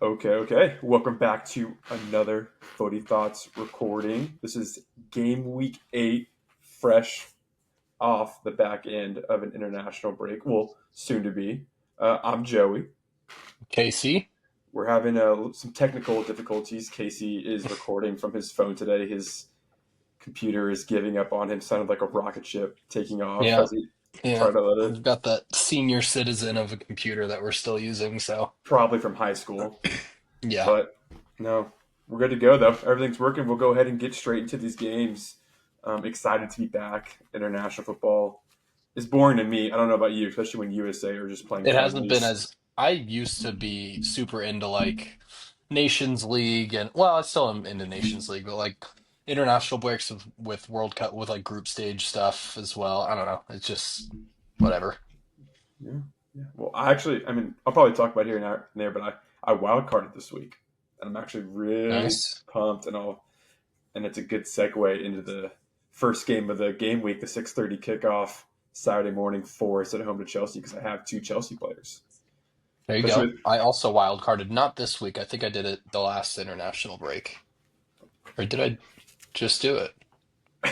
Okay. Welcome back to another Footy Thoughts recording. This is game week 8, fresh off the back end of an international break. Well, soon to be. I'm Joey. Casey? We're having some technical difficulties. Casey is recording from his phone today. His computer is giving up on him. Sounded like a rocket ship taking off Yeah, as he yeah. tried to let it. We've got that senior citizen of a computer that we're still using, so Probably from high school. yeah. But no, we're good to go though. Everything's working. We'll go ahead and get straight into these games. Excited to be back. International football is boring to me. I don't know about you, especially when USA are just playing It hasn't been friendlies. as I used to be super into like Nations League and well, I still am into Nations League, but like international breaks with World Cup with like group stage stuff as well. I don't know. It's just whatever. Yeah, yeah. Well, I mean, I'll probably talk about it here and there, but I wild carded this week, and I'm actually really Nice. pumped, and it's a good segue into the first game of the game week, the 6:30 kickoff Saturday morning, Forest at home to Chelsea because I have two Chelsea players, There you especially go. with I also wild carded, not this week. I think I did it the last international break. Or did I just do it? I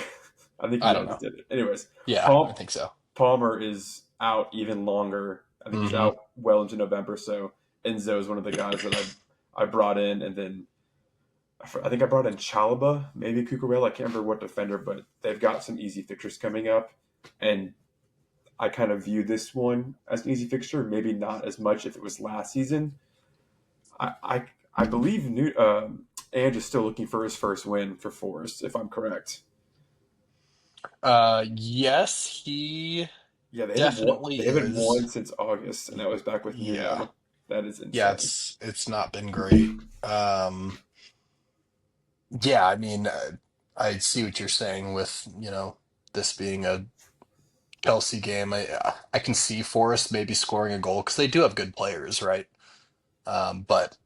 think you I might don't have just know. did it. Anyways, Yeah, I Paul think so. Palmer is out even longer. I think he's Hmm. out well into November. So Enzo is one of the guys that I brought in, and then I think I brought in Chalaba, maybe Cucurella. I can't remember what defender, but they've got some easy fixtures coming up, and I kind of view this one as an easy fixture. Maybe not as much if it was last season. I believe Ange is still looking for his first win for Forest, if I'm correct. Yes, he Yeah, they haven't won. definitely They haven't is. won since August, and that was back with Yeah. Nuno. That is Yeah, insane. it's not been great. Um, yeah, I mean, I see what you're saying with, this being a Chelsea game. I can see Forrest maybe scoring a goal because they do have good players, right? But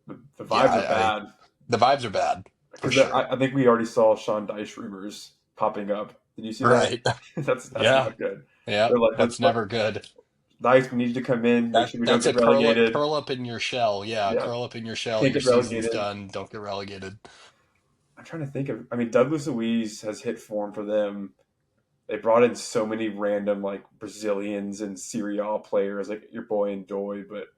The yeah, vibes are bad the vibes are bad for because sure. I think we already saw Sean Dyche rumors popping up. Did you see that? Right. That's Yeah. not good. Yeah. They're like, That's never good. Dyche, we need you to come in, make sure we don't That's a get relegated. curl up in your shell. Yeah, Yeah, curl up in your shell. can't Your get season's relegated. done. Don't get relegated. I'm trying to think of. I mean, Douglas Luiz has hit form for them. They brought in so many random like Brazilians and Serie A players, like your boy Ndoye, but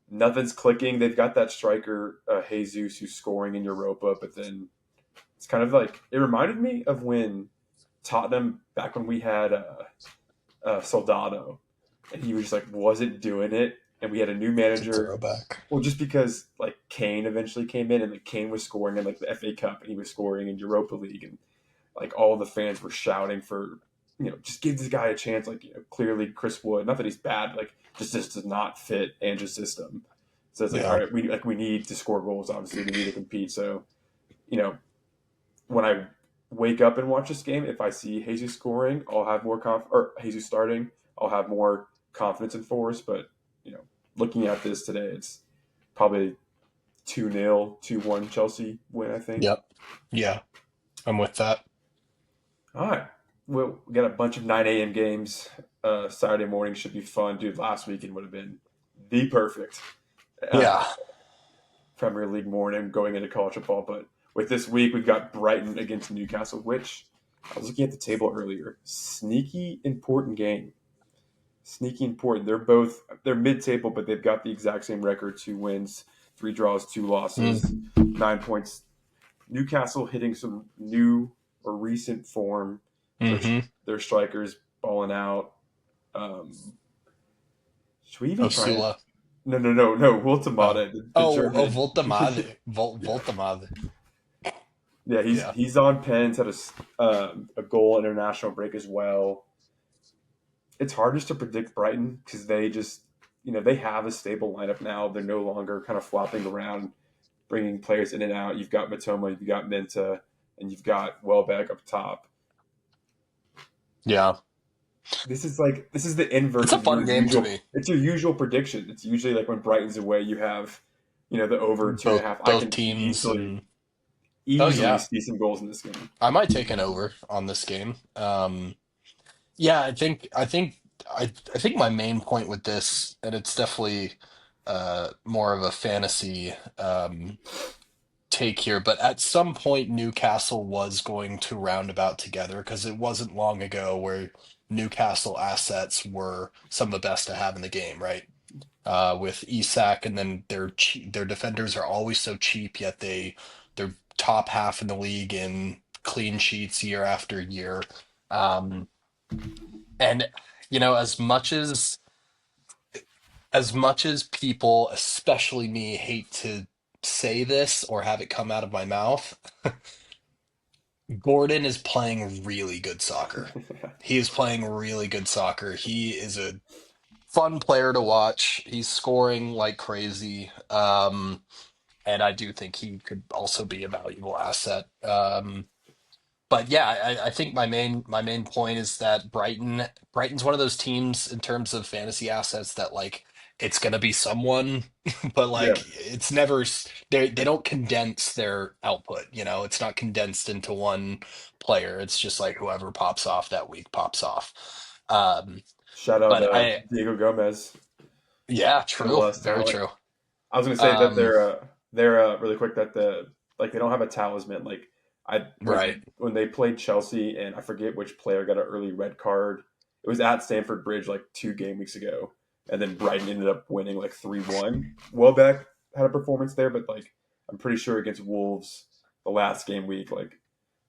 nothing's clicking. They've got that striker Jesus who's scoring in Europa, but then it's kind of like it reminded me of when Tottenham back when we had Soldado, and he was just like wasn't doing it, and we had a new It's a manager. throwback. Well, just because like Kane eventually came in, and like Kane was scoring in like the FA Cup, and he was scoring in Europa League, and like all the fans were shouting for just give this guy a chance. Like clearly Chris Wood, not that he's bad, like just does not fit Andrew's system. So it's like all Yeah. right, we need to score goals. Obviously, we need to compete. So you know when I wake up and watch this game, if I see Jesus scoring, I'll have more or Jesus starting, I'll have more confidence in Forest. But looking at this today, it's probably 2-0, 2-1 Chelsea win. I think. Yep. Yeah. I'm with that. All right, we got a bunch of 9 a.m. games. Saturday morning should be fun, dude. Last weekend would have been the perfect uh, Yeah. Premier League morning going into college football. But with this week, we've got Brighton against Newcastle, which I was looking at the table earlier. Sneaky important game. Sneaky important. They're mid-table, but they've got the exact same record: 2 wins, 3 draws, 2 losses, 9 points. Newcastle hitting some new or recent form. Their Mm-hmm. their strikers balling out. Um, should we even try it? Osula. No. Oh. Wiltemade, the Oh, German. Voltamade. Yeah, Voltamade. yeah. He's Yeah. he's on pens. Had a goal international break as well. It's hard just to predict Brighton because they just they have a stable lineup now. They're no longer kind of flopping around, bringing players in and out. You've got Matoma, you've got Menta, and you've got Welbeck up top. Yeah. This is the inverse It's a of your fun game to usual. me. It's your usual prediction. It's usually like when Brighton's away, you have the over two and a Both half. I both can teams easily and oh easily yeah. see some goals in this game. I might take an over on this game. Yeah, I think my main point with this, and it's definitely more of a fantasy take here, but at some point Newcastle was going to roundabout together because it wasn't long ago where Newcastle assets were some of the best to have in the game, right? With Isak, and then their defenders are always so cheap, yet they're top half in the league in clean sheets year after year. Um, and as much as people, especially me, hate to say this or have it come out of my mouth, Gordon is playing really good soccer. He is playing really good soccer. He is a fun player to watch. He's scoring like crazy. And I do think he could also be a valuable asset. But yeah, I think my main point is that Brighton's one of those teams in terms of fantasy assets that like it's gonna be someone, but Yeah. like it's never they don't condense their output. It's not condensed into one player. It's just like whoever pops off that week pops off. Um, Shout out but I Diego Gomez, Yeah, true, MLS very talent. true. I was gonna say that Um, they're really quick that they don't have a talisman. Like I right. when they played Chelsea and I forget which player got an early red card. It was at Stamford Bridge like 2 game weeks ago, and then Brighton ended up winning like 3-1. Welbeck had a performance there, but like I'm pretty sure against Wolves the last game week, like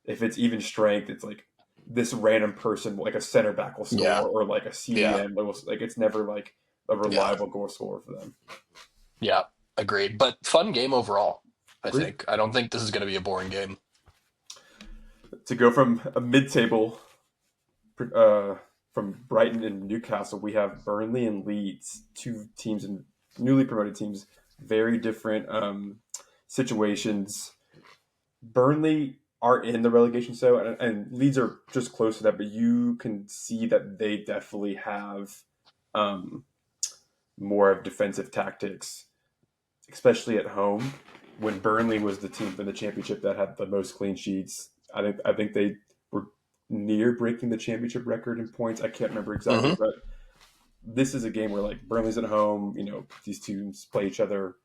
if it's even strength, it's like this random person like a center back will Yeah, score or like a yeah, CDM like it's never like a yeah, reliable goal scorer for them. yeah. Agreed. But fun game overall, I Agreed. think. I don't think this is going to be a boring game. To go from a mid-table uh, from Brighton and Newcastle, we have Burnley and Leeds, two teams and newly promoted teams, very different situations. Burnley are in the relegation, so and Leeds are just close to that, but you can see that they definitely have um, more of defensive tactics, especially at home. When Burnley was the team in the championship that had the most clean sheets, I think they were near breaking the championship record in points. I can't remember exactly, Hmm. but this is a game where like Burnley's at home. These teams play each other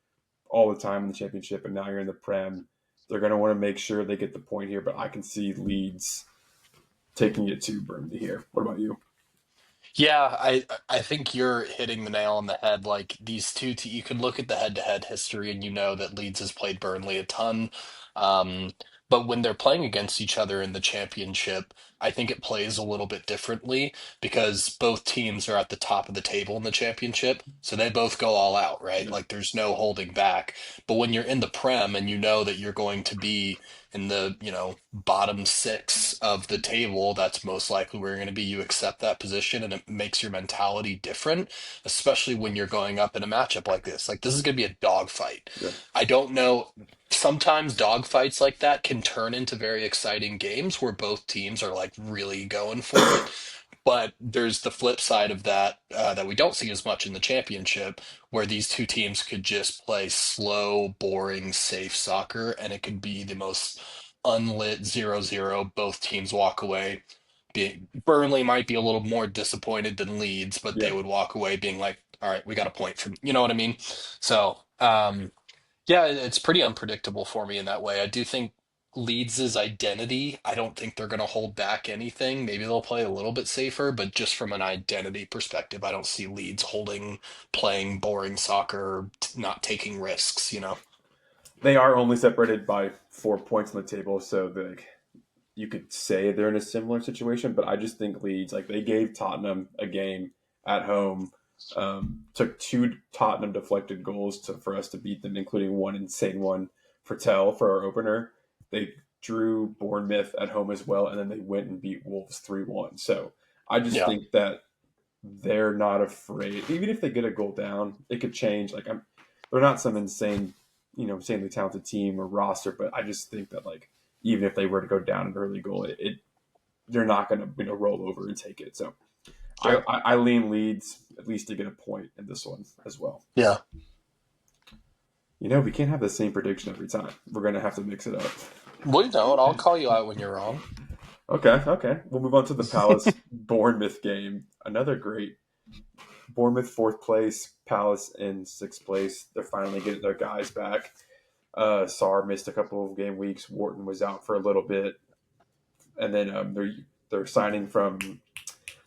all the time in the championship, and now you're in the Prem. They're going to want to make sure they get the point here, but I can see Leeds taking it to Burnley here. What about you? Yeah, I think you're hitting the nail on the head. Like these you could look at the head-to-head history and you know that Leeds has played Burnley a ton. Um, but when they're playing against each other in the championship, I think it plays a little bit differently because both teams are at the top of the table in the championship, so they both go all out, right? Yeah, Like there's no holding back. But when you're in the Prem and you know that you're going to be in the bottom six of the table, that's most likely where you're going to be. You accept that position, and it makes your mentality different, especially when you're going up in a matchup like this. Like this is going to be a dogfight. yeah, I don't know. Sometimes dogfights like that can turn into very exciting games where both teams are like really going for it. But there's the flip side of that that we don't see as much in the championship, where these two teams could just play slow, boring, safe soccer, and it could be the most unlit 0-0. Both teams walk away. Burnley might be a little more disappointed than Leeds, but yeah. they would walk away being like, "All right, we got a point from." You know what I mean? So, yeah, it's pretty unpredictable for me in that way. I do think Leeds' identity, I don't think they're going to hold back anything. Maybe they'll play a little bit safer, but just from an identity perspective, I don't see Leeds playing boring soccer, not taking risks. They are only separated by 4 points on the table, so you could say they're in a similar situation, but I just think Leeds, like they gave Tottenham a game at home, took two Tottenham deflected goals for us to beat them, including one insane one for Tell for our opener. They drew Bournemouth at home as well, and then they went and beat Wolves 3-1. So I just Yeah. think that they're not afraid. Even if they get a goal down, it could change. They're not some insane, insanely talented team or roster, but I just think that like even if they were to go down an early goal, they're not going to roll over and take it. So I, Yeah. I I lean Leeds at least to get a point in this one as well. Yeah. We can't have the same prediction every time. We're going to have to mix it up. Well, you know, I'll call you out when you're wrong. Okay, okay. We'll move on to the Palace Bournemouth game. Another great Bournemouth fourth place, Palace in sixth place. They're finally getting their guys back. Sarr missed a couple of game weeks. Wharton was out for a little bit, and then they're signing from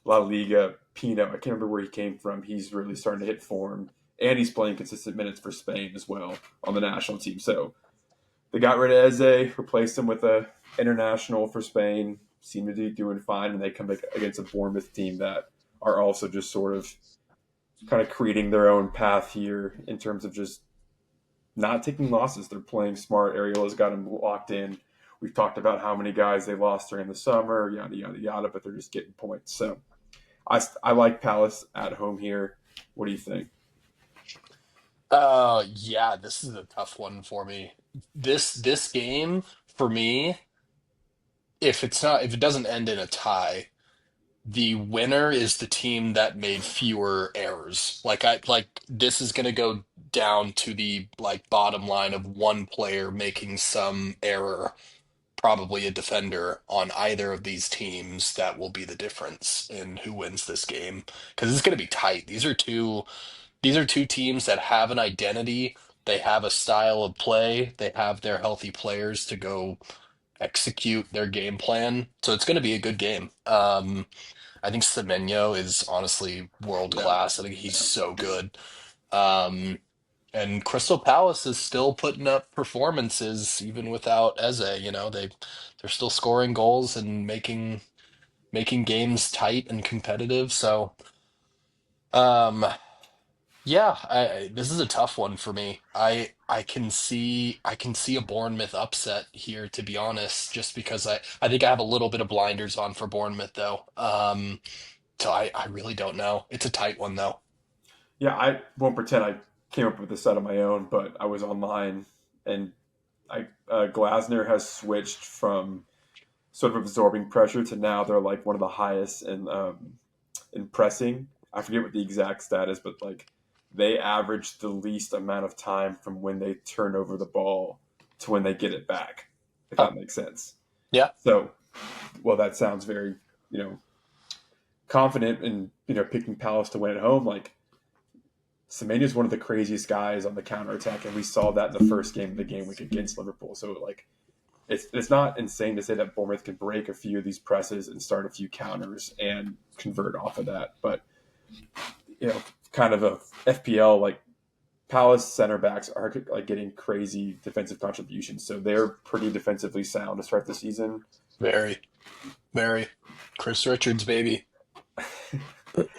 La Liga. Pino, I can't remember where he came from. He's really starting to hit form, and he's playing consistent minutes for Spain as well on the national team. So they got rid of Eze, replaced him with a international for Spain. Seem to be doing fine, and they come back against a Bournemouth team that are also just sort of kind of creating their own path here in terms of just not taking losses. They're playing smart. Ariel has got them locked in. We've talked about how many guys they lost during the summer, yada yada yada, but they're just getting points. So I like Palace at home here. What do you think? Yeah, this is a tough one for me. This game for me, if it doesn't end in a tie, the winner is the team that made fewer errors. Like this is gonna go down to the like bottom line of one player making some error, probably a defender on either of these teams that will be the difference in who wins this game. Because it's gonna be tight. These are two teams that have an identity. They have a style of play. They have their healthy players to go execute their game plan. So it's going to be a good game. I think Semenyo is honestly world Yeah, class. I think he's yeah, so good. Um, and Crystal Palace is still putting up performances even without Eze. They're still scoring goals and making games tight and competitive. So um, yeah, this is a tough one for me. I can see a Bournemouth upset here, to be honest, just because I think I have a little bit of blinders on for Bournemouth though. So I really don't know. It's a tight one though. yeah. I won't pretend I came up with this out of my own, but I was online and Glasner has switched from sort of absorbing pressure to now they're like one of the highest in pressing. I forget what the exact stat is, but like they average the least amount of time from when they turn over the ball to when they get it back, if Huh. that makes sense. Yeah, So, well, that sounds very, you know, confident in, picking Palace to win at home. Like, Semenyo is one of the craziest guys on the counter attack, and we saw that in the first game of the game week against Liverpool. So, like, it's not insane to say that Bournemouth can break a few of these presses and start a few counters and convert off of that. But kind of a FPL like Palace center backs are like getting crazy defensive contributions, so they're pretty defensively sound to start the season. very, very. Chris Richards, baby.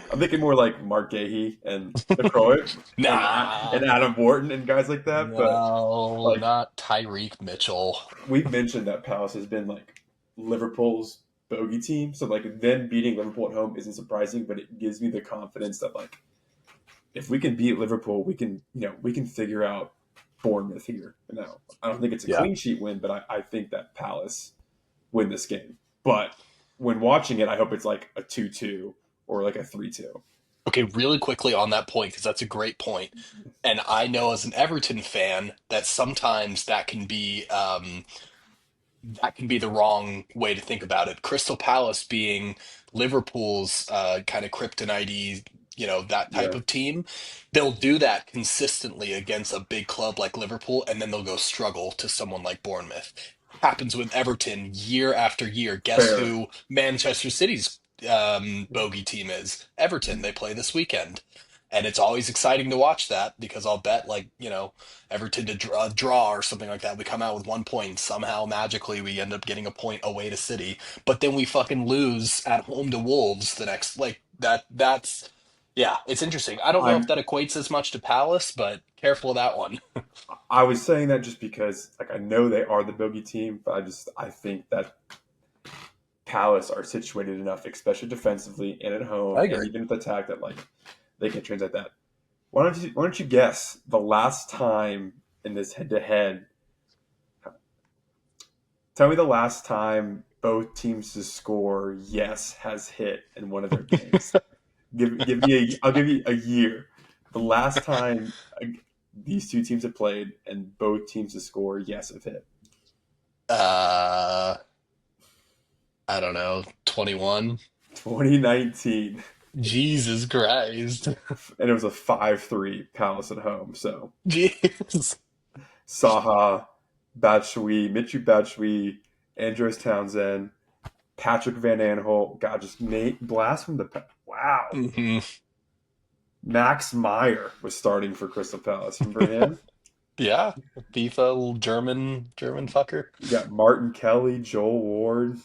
I'm thinking more like Mark Gahey and LaCroix Nah, and Adam Wharton and guys like that. But no, like not Tyreek Mitchell. we've mentioned that Palace has been like Liverpool's bogey team, so like them beating Liverpool at home isn't surprising, but it gives me the confidence that like if we can beat Liverpool, we can figure out Bournemouth here. Now, I don't think it's a Yeah. clean sheet win, but I think that Palace win this game. But when watching it, I hope it's like a 2-2 or like a 3-2. Okay, really quickly on that point, because that's a great point. And I know as an Everton fan that sometimes that can be the wrong way to think about it. Crystal Palace being Liverpool's kind of kryptonite, that type Yeah, of team, they'll do that consistently against a big club like Liverpool, and then they'll go struggle to someone like Bournemouth. Happens with Everton year after year. Guess fair. who Manchester City's bogey team is? Everton. They play this weekend. And it's always exciting to watch that because I'll bet, like, Everton to draw or something like that. We come out with 1 point. Somehow, magically, we end up getting a point away to City. But then we fucking lose at home to Wolves the next, like, yeah, it's interesting. I don't know if I'm that equates as much to Palace, but careful of that one. I was saying that just because like I know they are the bogey team, but I think that Palace are situated enough, especially defensively and at I home, and agree. even with attack that like they can translate that. Why don't you guess the last time in this head to head? Tell me the last time both teams to score yes has hit in one of their games. Give me I'll give you a year. The last time these two teams have played and both teams to score yes have hit. Uh, I don't know, 21. 2019. Jesus Christ. and it was a 5-3 Palace at home. So Jeez. Saha, Batshuayi, Michu Batshuayi, Andros Townsend, Patrick Van Aanholt. God, just Nate blast from the wow. Hmm. Max Meyer was starting for Crystal Palace. Remember him? Yeah, FIFA, little German fucker. You got Martin Kelly, Joel Ward,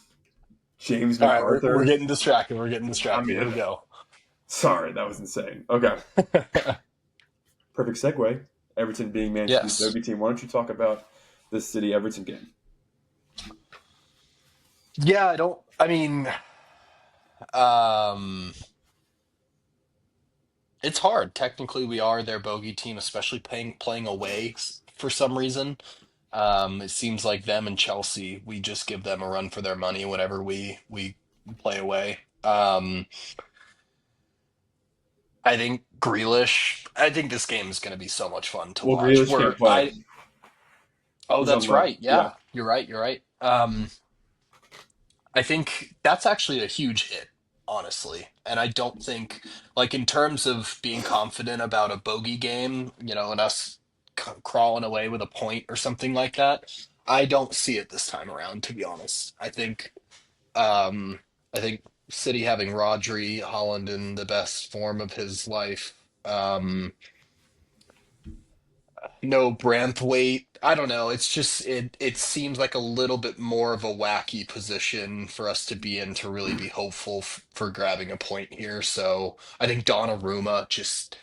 James All right, we're MacArthur. getting distracted. We're getting I distracted. mean, Here we go. sorry, that was insane. Okay, perfect segue. Everton being Man City's Yes. bogey team. Why don't you talk about this City Everton game? Yeah, I don't. I mean, um, it's hard. Technically, we are their bogey team, especially playing away for some reason. It seems like them and Chelsea, we just give them a run for their money whenever we play away. I think Grealish. I think this game is going to be so much fun to Well, watch. Grealish can't Where play. I Oh, He's on that's loan. right. Yeah, Yeah, you're right. You're right. I think that's actually a huge hit, honestly. And I don't think, like, in terms of being confident about a bogey game, and us crawling away with a point or something like that, I don't see it this time around, to be honest. Um, I think City having Rodri, Holland in the best form of his life. No Branthwaite. I don't know. It's just it seems like a little bit more of a wacky position for us to be in to really be hopeful for grabbing a point here. So I think Donnarumma just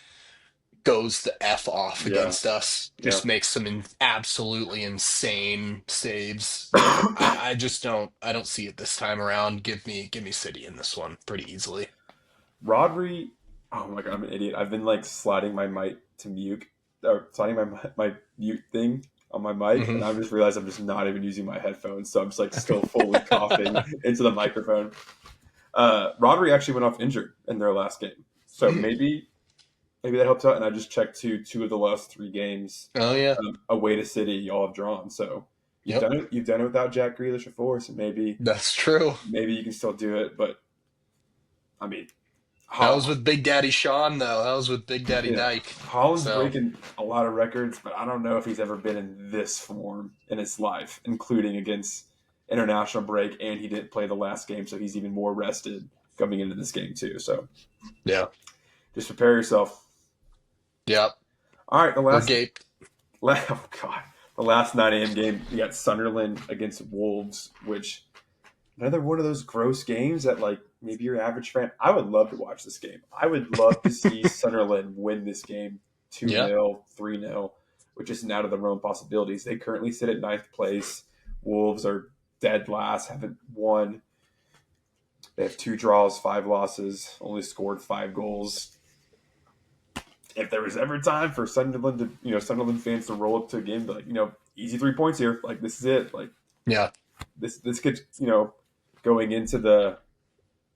goes the F off yeah, against us. yeah. Just makes some absolutely insane saves. I just don't see it this time around. Give me City in this one pretty easily. Rodri. Oh my god, I'm an idiot. I've been like sliding my mic to mute, or sliding my mute thing on my mic, Hmm. and I've just realized I'm just not even using my headphones, so I'm just like still fully coughing into the microphone. Rodri actually went off injured in their last game, so maybe that helps out. And I just checked two of the last three games Oh yeah. away to City, y'all have drawn. So Yep. you've done it without Jack Grealish before, so That's true. maybe you can still do it. But I mean, That was Ho- with Big Daddy Sean, though. That was with Big Daddy yeah, Dyke. Holland's So, breaking a lot of records, but I don't know if he's ever been in this form in his life, including against international break, and he didn't play the last game, so he's even more rested coming into this game too. So yeah. just prepare yourself. Yep. All right, We're gaped. oh god, the last 9 a.m. game, you got Sunderland against Wolves, which another one of those gross games that like maybe your average fan. I would love to watch this game. I would love to see Sunderland win this game 2 Yeah. 0 3-0, which isn't out of the realm of possibilities. They currently sit at ninth place. Wolves are dead last, haven't won. They have 2 draws, 5 losses, only scored 5 goals. If there was ever time for Sunderland to, Sunderland fans to roll up to a game, like, easy 3 points here. Like, this is it. Like, Yeah. this could, going into the,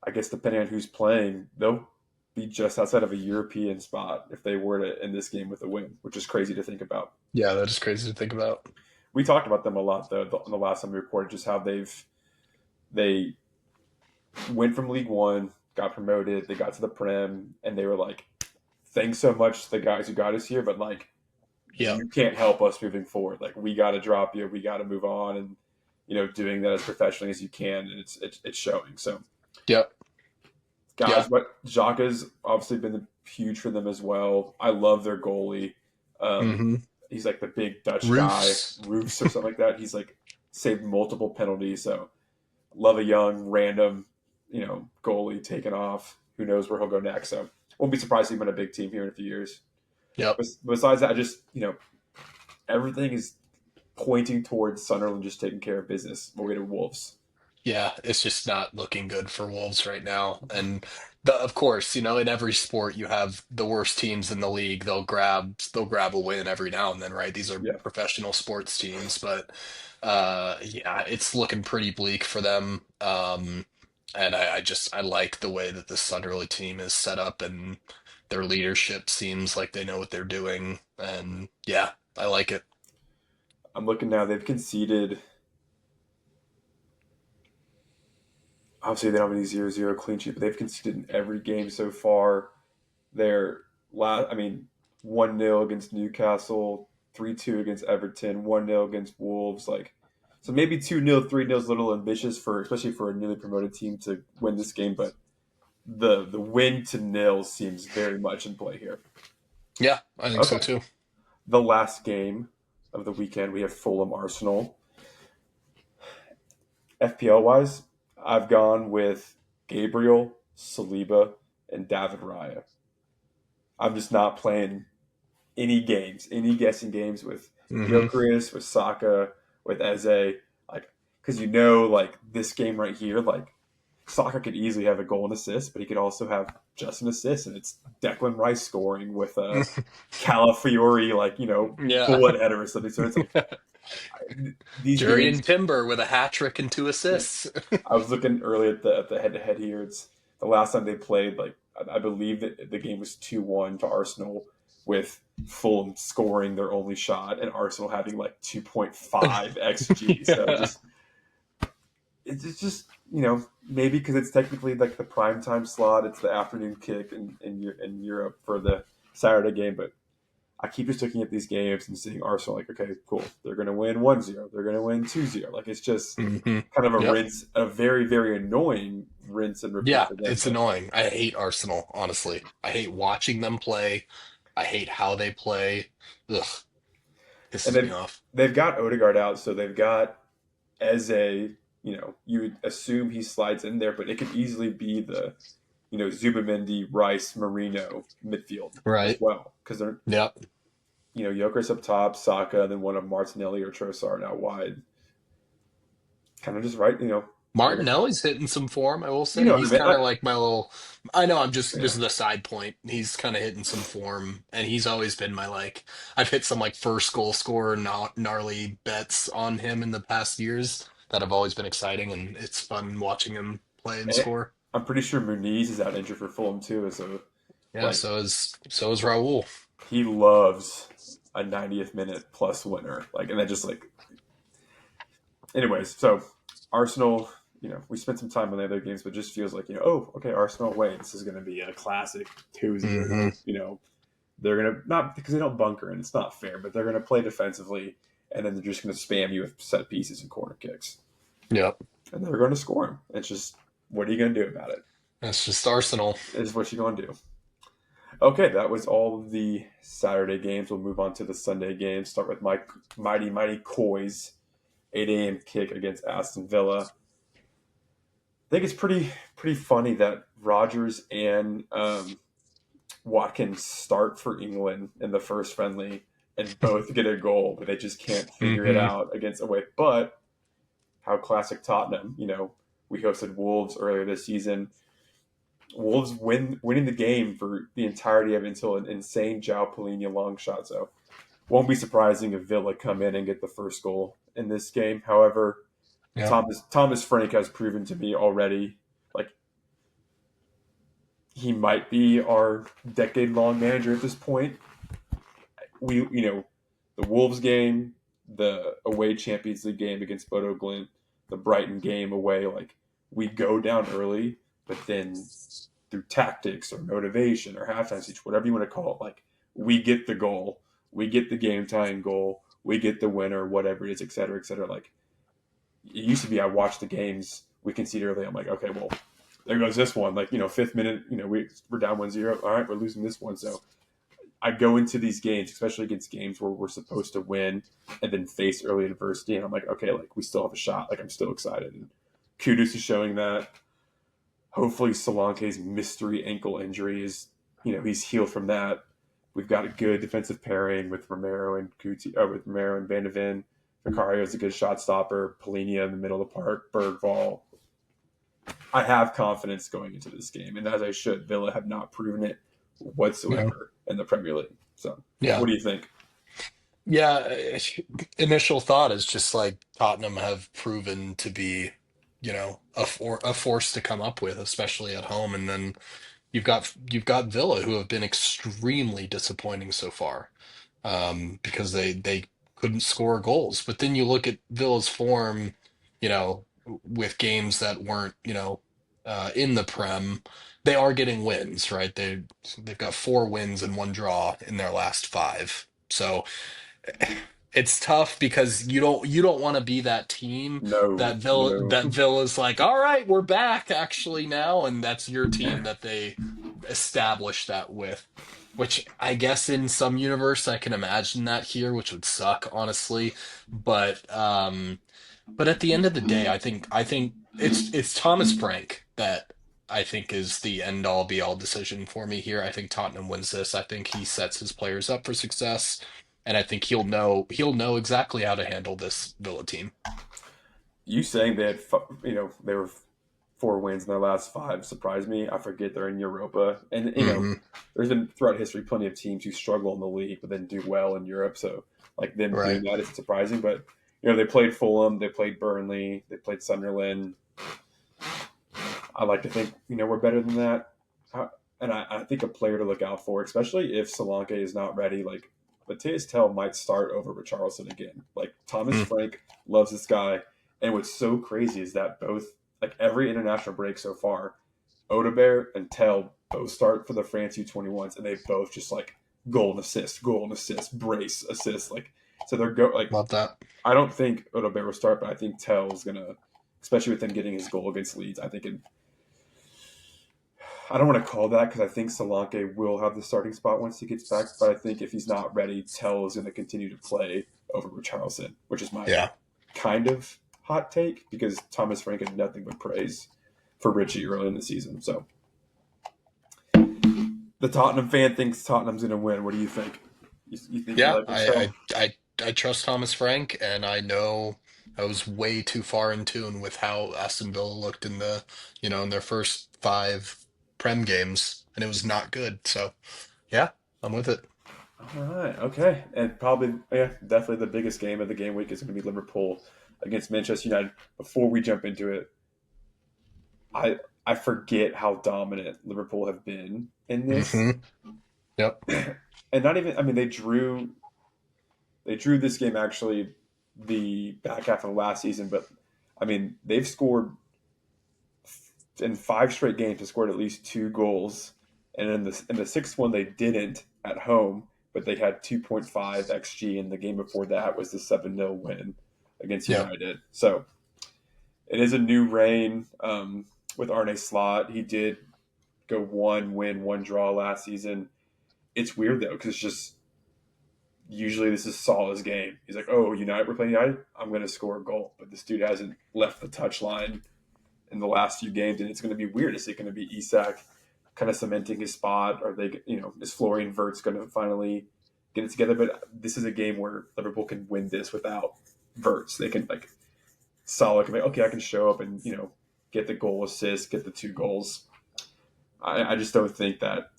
I guess depending on who's playing, they'll be just outside of a European spot if they were to end this game with a win, which is crazy to think about. Yeah. That is crazy to think about. We talked about them a lot though on the last time we recorded, just how they went from League One, got promoted, they got to the Prem, and they were like, "Thanks so much to the guys who got us here, but like Yeah. you can't help us moving forward. Like we got to drop you, we got to move on, and doing that as professionally as you can, and it's showing. So Yep. guys, Yeah. but Xhaka's obviously been huge for them as well. I love their goalie. Um, Mm-hmm. he's like the big Dutch guy, Roofs. Roofs or something like that. He's like saved multiple penalties. So love a young random, goalie taking off. Who knows where he'll go next? So won't be surprised to see him on a big team here in a few years. Yep. Besides that, I just everything is pointing towards Sunderland just taking care of business. We'll get to Wolves. Yeah, it's just not looking good for Wolves right now. And of course, in every sport you have the worst teams in the league. They'll grab a win every now and then, right? These are Yeah, professional sports teams, but yeah, it's looking pretty bleak for them. And I like the way that the Sunderland team is set up and their leadership seems like they know what they're doing. And yeah, I like it. I'm looking now. They've conceded obviously they don't have any 0-0 clean sheet, but they've conceded in every game so far. They're I mean, 1-0 against Newcastle, 3-2 against Everton, 1-0 against Wolves. Like, so maybe 2-0, 3-0 is a little ambitious for, especially for a newly promoted team to win this game, but the win to nil seems very much in play here. Yeah, I think so Okay. too. The last game of the weekend, we have Fulham Arsenal. FPL wise, I've gone with Gabriel, Saliba, and David Raya. I'm just not playing any games, any guessing games with Hmm. Gyökeres, with Saka, with Eze, like because like this game right here, like Saka could easily have a goal and assist, but he could also have just an assist, and it's Declan Rice scoring with a Calafiori Yeah. bullet header or something. So it's like these Jurrian games. Timber with a hat trick and two Yeah, assists. I was looking early at the head to head here. It's the last time they played. Like I believe that the game was 2-1 to Arsenal, with Fulham scoring their only shot and Arsenal having like 2.5 xg. So Yeah. just it's just maybe because it's technically like the prime time slot. It's the afternoon kick in Europe for the Saturday game, but I keep just looking at these games and seeing Arsenal like, okay, cool. They're going to win 1-0. They're going to win 2-0. Like, it's just Hmm. kind of a Yep. rinse, a very, very annoying rinse and repeat Yeah, for them. it's But annoying. I hate Arsenal, honestly. I hate watching them play. I hate how they play. Ugh, and pisses me they've off. they've got Odegaard out, so they've got Eze. You would assume he slides in there, but it could easily be the Zubamendi, Rice, Marino midfield as Right. well, because they're Yep. Joker's up top, Saka, and then one of Martinelli or Trossard out wide. Kind of just right, I guess Martinelli's hitting some form, I will you say. know what I He's mean. kind of like my little. I know I'm just Yeah. this is the side point. He's kind of hitting some form, and he's always been my like. I've hit some like first goal scorer gnarly bets on him in the past years that have always been exciting, and it's fun watching him play and And score. I'm pretty sure Muniz is out injured for Fulham too. So Yeah, like so is Raul. he loves a 90th minute plus winner. Like and that just like anyways. So Arsenal, we spent some time on the other games, but it just feels like oh okay, Arsenal away. This is going to be a classic 2-0. Hmm. They're going to not because they don't bunker and it's not fair, but they're going to play defensively and then they're just going to spam you with set pieces and corner kicks Yep, and they're going to score them. It's just what are you going to do about it? that's just Arsenal. Is what you going to do. Okay, that was all of the Saturday games. We'll move on to the Sunday games. Start with my mighty Coys 8 a.m. kick against Aston Villa. I think it's pretty funny that Rogers and Watkins start for England in the first friendly and both get a goal, but they just can't figure it Hmm. out against away. But how classic Tottenham. We hosted Wolves earlier this season. Wolves winning the game for the entirety of it until an insane João Palhinha long shot. So won't be surprising if Villa come in and get the first goal in this game. However, Yep. Thomas Frank has proven to me already like he might be our decade long manager at this point. The Wolves game, the away Champions League game against Bodo Glint, the Brighton game away, like we go down early, but then through tactics or motivation or halftime speech, whatever you want to call it, like we get the goal, we get the game tying goal, we get the winner, whatever it is, et cetera, et cetera. Like it used to be, I watched the games we conceded early. I'm like, okay, well, there goes this one. Like, fifth minute, we're down 1-0. All right, we're losing this one. So I go into these games, especially against games where we're supposed to win and then face early adversity. And I'm like, okay, like we still have a shot. Like I'm still excited. And Kudus is showing that. Hopefully Solanke's mystery ankle injury is, he's healed from that. We've got a good defensive pairing with Romero and with Romero and Van de Ven. Vicario is a good shot stopper. Polinia in the middle of the park. Bergval. I have confidence going into this game, and as I should. Villa have not proven it Yeah. whatsoever in the Premier League. So, Yeah. what do you think? Yeah, initial thought is just like Tottenham have proven to be, a force to come up with, especially at home. And then you've got Villa who have been extremely disappointing so far, because they couldn't score goals. But then you look at Villa's form, with games that weren't, in the Prem, they are getting wins, right? They've got 4 wins and 1 draw in their last 5. So it's tough because you don't want to be that team No, no. that Villa's like, all right, we're back actually now, and that's your team that they establish that with. Which I guess in some universe I can imagine that here, which would suck, honestly. But at the end of the day, I think it's Thomas Frank that I think is the end all be all decision for me here. I think Tottenham wins this. I think he sets his players up for success, and I think he'll know exactly how to handle this Villa team. You saying they had, they were 4 wins in their last 5 surprised me. I forget they're in Europa, and Hmm. there's been throughout history plenty of teams who struggle in the league but then do well in Europe. So like them doing Right. that isn't surprising. But they played Fulham, they played Burnley, they played Sunderland. I like to think we're better than that. And I think a player to look out for, especially if Solanke is not ready, like Mateus Tell might start over Richarlison again. Like Thomas Hmm. Frank loves this guy, and what's so crazy is that both like every international break so far, Odobert and Tell both start for the France U21s, and they both just like goal and assist, brace, assist. Like so they're like Love that. I don't think Odobert will start, but I think Tell's gonna, especially with him getting his goal against Leeds. I don't want to call that because I think Solanke will have the starting spot once he gets back. But I think if he's not ready, Tell is going to continue to play over Richarlison, which is my Yeah. kind of hot take because Thomas Frank had nothing but praise for Richie early in the season. So the Tottenham fan thinks Tottenham's going to win. What do you think? You think you Yeah. like this I call? I I I trust Thomas Frank, and I know I was way too far in tune with how Aston Villa looked in their first 5 Prem games, and it was not good. So yeah, I'm with it. All right, okay, and probably definitely the biggest game of the game week is going to be Liverpool against Manchester United. Before we jump into it, I I forget how dominant Liverpool have been in this, Hmm. Yep. and not even. I mean, they drew this game actually the back half of last season, but I mean they've scored in 5 straight games. They scored at least 2 goals, and in the sixth one they didn't at home, but they had 2.5 xg, and the game before that was the 7-0 win against Yep. United. So it is a new reign with Arne Slot. He did go 1 win, 1 draw last season. It's weird though because it's just usually this is Salah's game. He's like, oh, United, we're playing United. I'm going to score a goal, but this dude hasn't left the touch line in the last few games, and it's going to be weird. Is it going to be Isak kind of cementing his spot? Are they, is Florian Wirtz going to finally get it together? But this is a game where Liverpool can win this without Wirtz. They can like Salah can be okay. I can show up and get the goal assist, get the 2 goals. I just don't think that.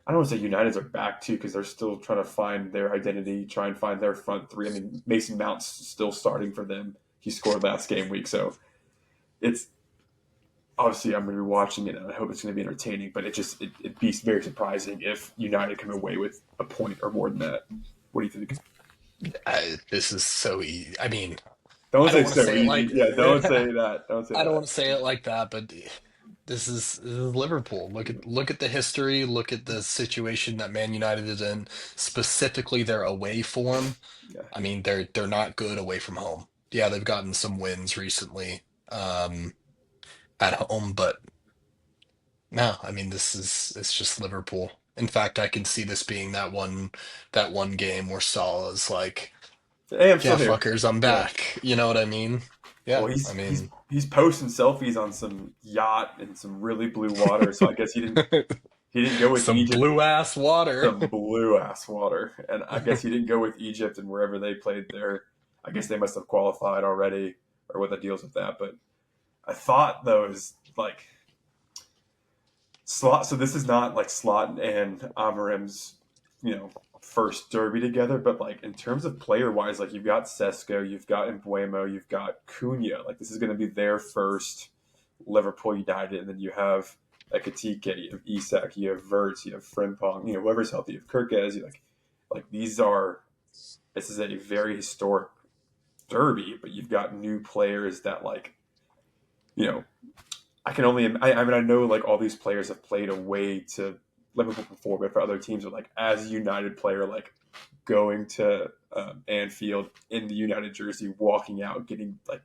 I don't want to say United's are back too because they're still trying to find their identity, try and find their front three. I mean, Mason Mount's still starting for them. He scored last game week, so it's obviously I'm going to be watching it and I hope it's going to be entertaining. But it'd be very surprising if United come away with a point or more than that. What do you think? This is so easy. I mean, Don't I don't say want to so say it easy. like Yeah, don't say that. Don't say I don't that. want to say it like that, but this is Liverpool. Look at the history. Look at the situation that Man United is in. Specifically, their away form. Yeah, I mean, they're not good away from home. Yeah, they've gotten some wins recently at home, but no, I mean it's just Liverpool. In fact, I can see this being that one game where Salah's like, hey, I'm "Yeah, still here. fuckers, I'm Yeah. back." You know what I mean? Well, Yeah, I he's mean, he's posting selfies on some yacht in some really blue water. So I guess he didn't go with some Egypt. blue ass water. Some blue ass water, and I guess he didn't go with Egypt and wherever they played there. I guess they must have qualified already, or what the deals with that. But I thought those like Slot. So this is not like Slot and Amarim's, you know, first derby together. But like in terms of player wise, like you've got Sesko, you've got Embuemo, you've got Cunha. Like this is going to be their first Liverpool United, and then you have Ekatike, you have Isak, you have Verts, you have Frimpong, whoever's healthy, you have Kirkez. Like these are. This is a very historic derby, but you've got new players that like you know I can only. I mean, I know like all these players have played away to Liverpool before, but for other teams, but like as a United player, like going to Anfield in the United jersey, walking out, getting like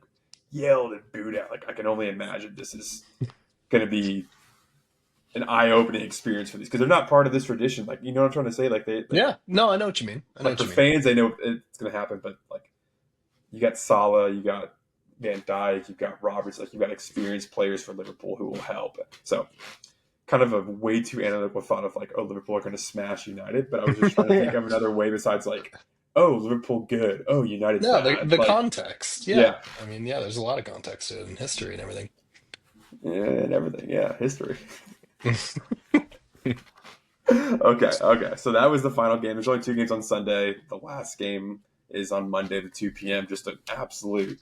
yelled and booed at. Like I can only imagine this is going to be an eye-opening experience for these because they're not part of this tradition. Like you know what I'm trying to say? Like they Yeah, no, I know what you mean. I know like what the you mean. fans, they know it's going to happen, but like you got Salah, you got Van Dijk, you got Roberts, like you got experienced players for Liverpool who will help. So kind of a way too analytical thought of like, oh, Liverpool are going to smash United, but I was just trying to think Yeah. of another way besides like, oh, Liverpool good, oh, United No, the bad. the Like, context. Yeah. yeah, I mean, yeah, there's a lot of context to it in history and everything. yeah, and everything. Yeah, history. Okay, okay. So that was the final game. There's only two games on Sunday. The last game is on Monday, the 2 p.m. Just an absolute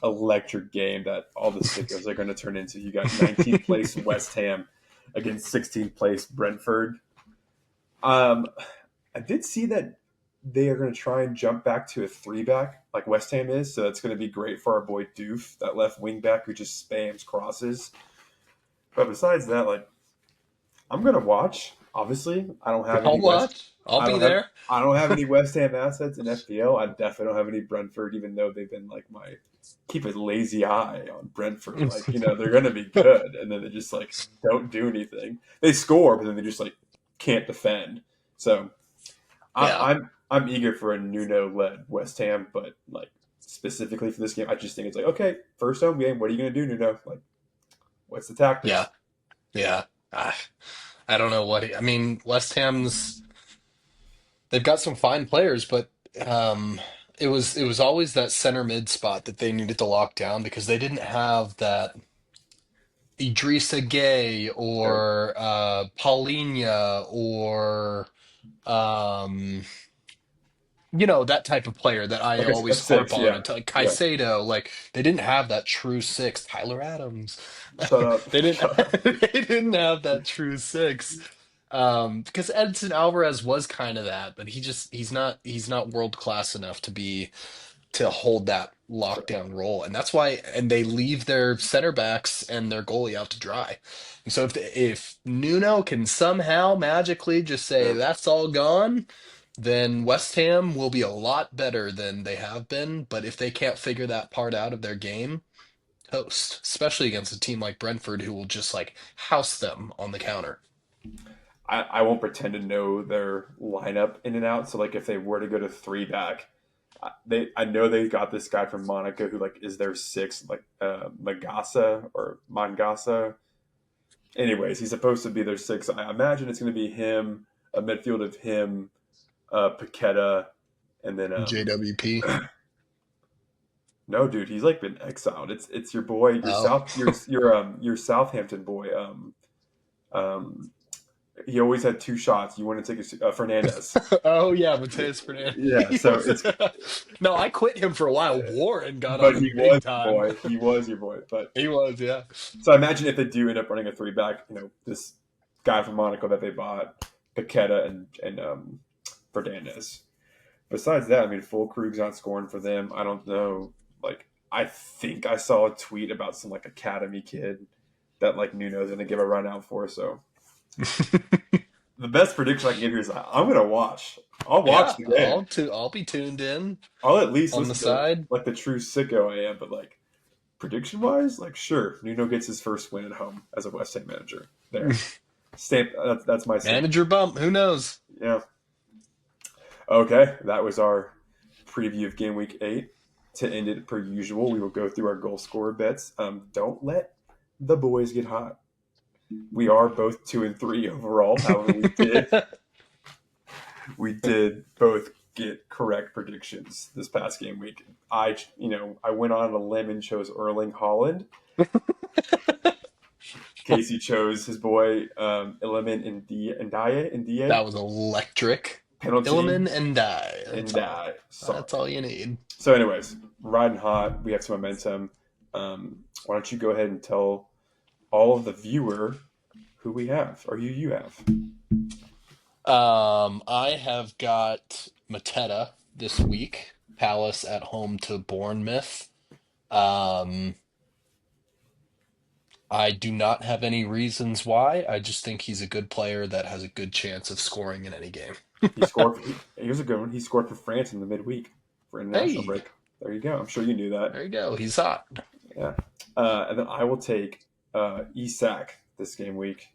electric game that all the sickos are going to turn into. You got 19th place West Ham against 16th place Brentford. Um, I did see that they are going to try and jump back to a three back like West Ham is. So that's going to be great for our boy Doof, that left wing back who just spams crosses. But besides that, like I'm going to watch. Obviously, I'll watch. I'll I be don't have there. I don't have any West Ham assets in FPL. I definitely don't have any Brentford, even though they've been like my keep a lazy eye on Brentford. Like you know they're going to be good, and then they just like don't do anything. They score, but then they just like can't defend. So Yeah. I'm eager for a Nuno led West Ham, but like specifically for this game, I just think it's like okay, first home game. What are you going to do, Nuno? Like what's the Yeah. tactics? Yeah. Ah, I don't know I mean, West Ham's they've got some fine players, but um it was always that center mid spot that they needed to lock down because they didn't have that Idrissa Gay Or or Paulinho or um that type of player that I like a always harp six, on. yeah, It's like yeah. Caicedo, like they didn't have that true six. Tyler Adams, Shut up, they didn't. shut up. They didn't have that true six. Because Edson Alvarez was kind of that, but he's not world class enough to hold that lockdown role, and that's why. And they leave their center backs and their goalie out to dry. And so if Nuno can somehow magically just say Yeah. that's all gone, then West Ham will be a lot better than they have been. But if they can't figure that part out of their game, toast, especially against a team like Brentford who will just like house them on the counter. I won't pretend to know their lineup in and out. So like if they were to go to three back, I know they got this guy from Monaco who like is their sixth, like Magasa or Mangasa. Anyways, he's supposed to be their sixth. I imagine it's going to be him, a midfield of him, Paqueta, and then JWP. no, dude, he's like been exiled. It's your boy, Oh. your Southampton boy. Um, he always had two shots. You want to take Fernandez? Oh yeah, Mateus Fernandez. Yeah, He so was, it's no, I quit him for a while. Warren got on but he him was big your time. boy. He was your boy. But He was, yeah. so I imagine if they do end up running a three back, you know, this guy from Monaco that they bought, Paqueta and Fernandez. Besides that, I mean, Fulkrug's not scoring for them. I don't know. Like, I think I saw a tweet about some like academy kid that like Nuno's going to give a run out for. So the best prediction I can give here is I'm going to watch. I'll watch Yeah, the game. I'll be tuned in I'll at least on the listen to side. like the true sicko I am. But like prediction wise, like sure, Nuno gets his first win at home as a West Ham manager. There, stamp. That's my stamp. Manager bump, who knows? Yeah. Okay, that was our preview of game week 8. To end it per usual, we will go through our goal scorer bets. Don't let the boys get hot. We are both 2 and 3 overall. However, we did both get correct predictions this past game week. I went on a limb and chose Erling Holland. Casey chose his boy Iliman Ndiaye That was electric. penalty Illiman and die. and sorry. That's all you need. So, anyways, riding hot. We have some momentum. Why don't you go ahead and tell all of the viewer who we have, or you have? I have got Mateta this week. Palace at home to Bournemouth. Um, I do not have any reasons why. I just think he's a good player that has a good chance of scoring in any game. He scored. Here's a good one. He scored for France in the midweek for international Hey, break. There you go. I'm sure you knew that. there you go. He's hot. Yeah. And then I will take Isak this game week.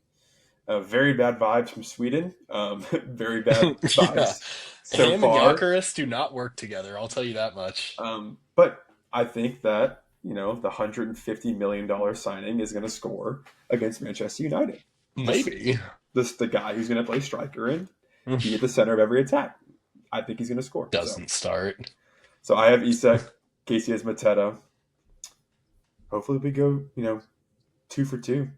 Very bad vibes from Sweden. Very bad Yeah. vibes so Him and far. Gyökeres do not work together. I'll tell you that much. But I think that the $150 million signing is going to score against Manchester United. Just Maybe. the guy who's going to play striker and be at the center of every attack. I think he's going to score. So Doesn't start. so I have Isak. Casey has Mateta. Hopefully we go 2 for 2,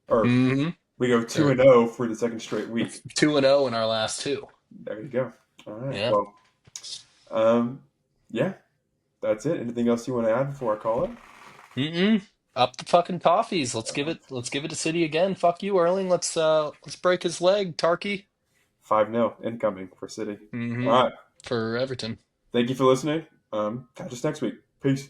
or Hmm. we go 2-0 Or for the second straight week. 2-0 in our last two. There you go. All right. Yeah. Well, um, yeah, that's it. Anything else you want to add before I call it? Mm-mm. Up the fucking toffees. Uh, Let's give it to City again. Fuck you, Erling. Let's break his leg, Tarky. 5-0 incoming for City. All Mm-hmm. right. For Everton. Thank you for listening. Catch us next week. Peace.